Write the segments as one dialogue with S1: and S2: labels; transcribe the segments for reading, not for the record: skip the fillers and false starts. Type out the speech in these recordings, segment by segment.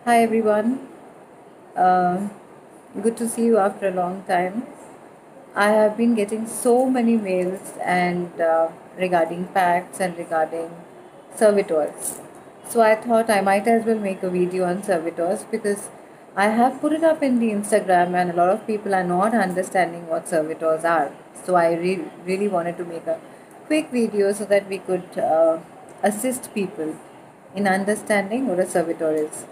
S1: Hi everyone. Uh, Good to see you after a long time. I have been getting so many mails and regarding pacts and regarding servitors. So I thought I might as well make a video on servitors because I have put it up in the Instagram and a lot of people are not understanding what servitors are. So I really wanted to make a quick video so that we could assist people in understanding what a servitor is.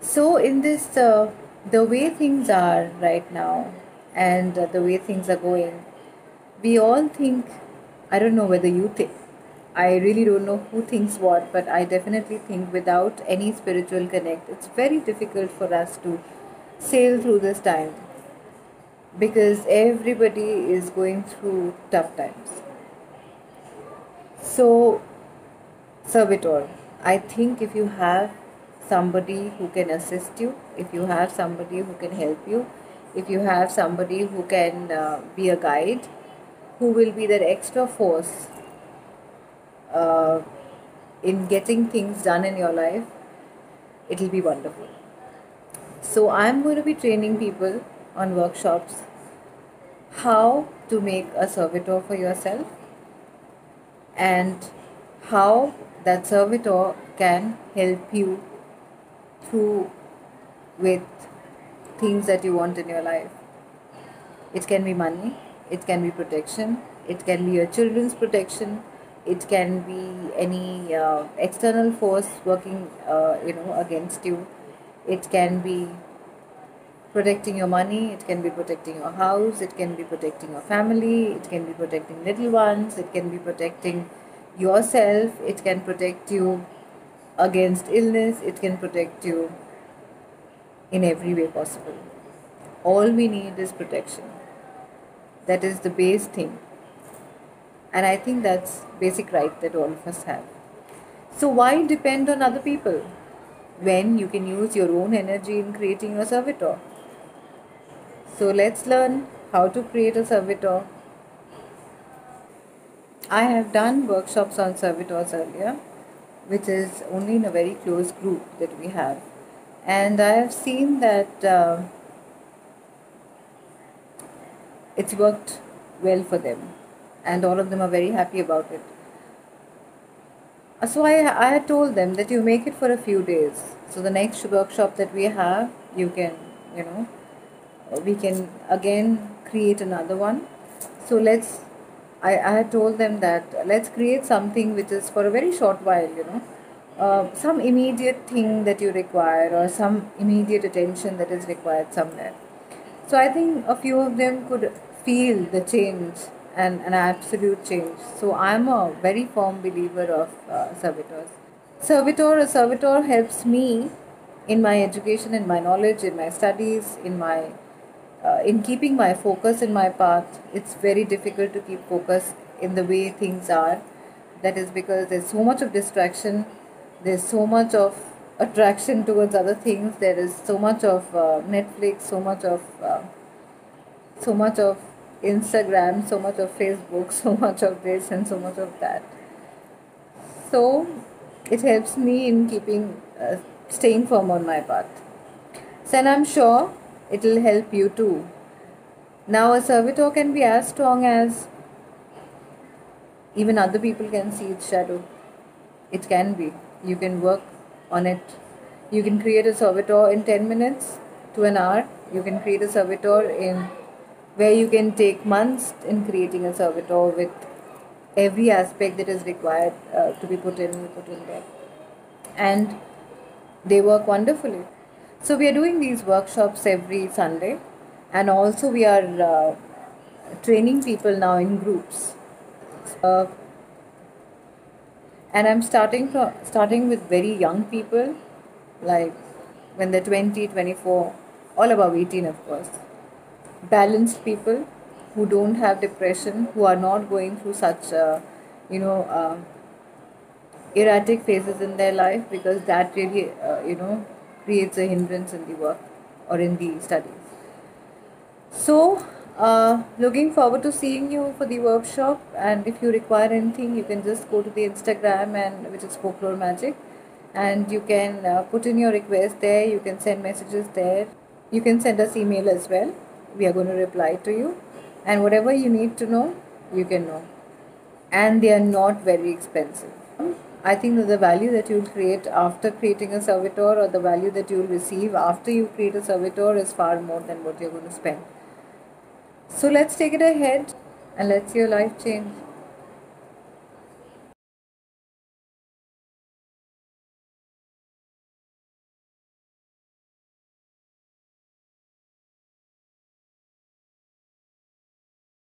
S1: So, in this, the way things are right now and the way things are going, we all think, I don't know whether you think, I really don't know who thinks what, but I definitely think without any spiritual connect, it's very difficult for us to sail through this time because everybody is going through tough times. So, servitor, I think if you have somebody who can assist you, if you have somebody who can help you, if you have somebody who can be a guide, who will be that extra force uh, in getting things done in your life, it'll be wonderful. So, I'm going to be training people on workshops how to make a servitor for yourself and how that servitor can help you through with things that you want in your life. It can be money, it can be protection, it can be your children's protection, it can be any external force working, against you. It can be protecting your money, it can be protecting your house, it can be protecting your family, it can be protecting little ones, it can be protecting yourself, it can protect you against illness, it can protect you in every way possible. All we need is protection. That is the base thing. And I think that's basic right that all of us have. So why depend on other people when you can use your own energy in creating a servitor? So let's learn how to create a servitor. I have done workshops on servitors earlier, which is only in a very close group that we have. And I have seen that it's worked well for them, and all of them are very happy about it. So I had told them that you make it for a few days. So the next workshop that we have, you can, you know, we can again create another one. So I had told them that let's create something which is for a very short while, some immediate thing that you require or some immediate attention that is required somewhere. So I think a few of them could feel the change and an absolute change. So I'm a very firm believer of servitors. A servitor helps me in my education, in my knowledge, in my studies, in keeping my focus in my path. It's very difficult to keep focus in the way things are. That is because there's so much of distraction, there's so much of attraction towards other things, there is so much of Netflix, so much of Instagram, so much of Facebook, so much of this and so much of that. So it helps me in staying firm on my path. So, and I'm sure it will help you too. Now, a servitor can be as strong as even other people can see its shadow. It can be. You can work on it. You can create a servitor in 10 minutes to an hour. You can create a servitor in where you can take months in creating a servitor with every aspect that is required to be put in there. And they work wonderfully. So we are doing these workshops every Sunday, and also we are training people now in groups. Uh, and I'm starting with very young people, like when they're 20, 24, all above 18, of course. Balanced people who don't have depression, who are not going through such, you know, uh, erratic phases in their life because that really, creates a hindrance in the work or in the studies. So, looking forward to seeing you for the workshop. And if you require anything, you can just go to the Instagram and which is Folklore Magic, and you can put in your request there. You can send messages there. You can send us email as well. We are going to reply to you, and whatever you need to know, you can know. And they are not very expensive. I think that the value that you'll create after creating a servitor, or the value that you'll receive after you create a servitor, is far more than what you're going to spend. So let's take it ahead and let's see your life change.